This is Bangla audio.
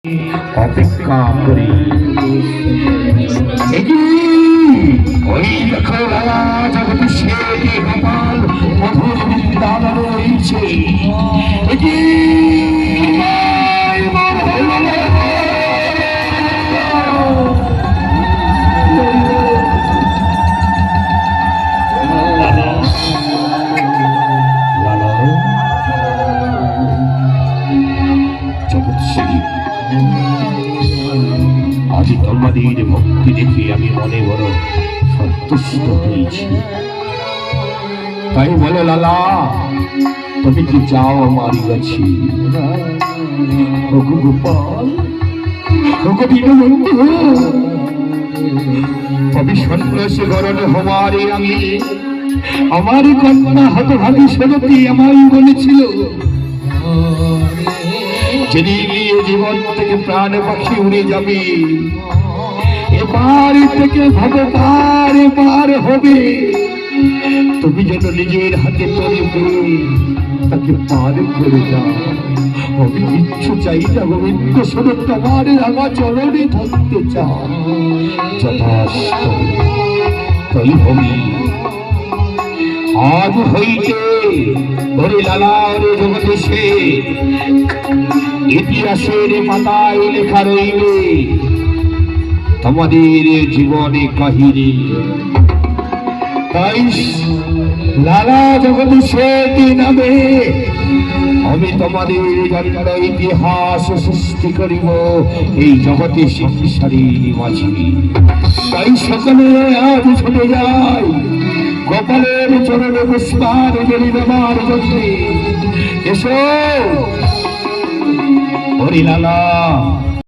অপেক্ষা করি। ওই দেখো লালা জগৎ শেঠে গোপাল মধুর বৃন্দাবন রয়েছে। আজ তোমাদের ভক্তি দেখে আমি মনে বড় সন্তুষ্ট হয়েছি। তাই বলে লালা, তুমি কি চাও আমার কাছে? গোপাল, আমি সন্ন্যাসী গরণ হওয়ার আগে আমার কন্যা হতভাগী সরতি আমায় বলেছিল, যেদিন জীবন থেকে প্রাণ পাখি উড়ে যাবে, এবার থেকে ভগবান এবার হবে, তুমি যেন নিজের হাতে তৈরি করে তাকে পার করে দাও। আমি কিচ্ছু চাই না গোবিন্দ, শুধু তোমার রাঙা চরণে থাকতে চাও। যথাস্ত তাই হবে। আজ হইতে ধরে লালার জগতে সে ইতিহাসের পাতায় লেখা রইবে তোমাদের জীবনে কাহিনী। তাই লালা জগতে সে নামে আমি তোমাদের জন্য ইতিহাস সৃষ্টি করিব এই জগতে সংসারী মাঝে। তাই সকলে আজ ছুটে যায় গোপালের চরণে পুষ্পাঞ্জলি দেবার জন্য। এসো হরি লালা।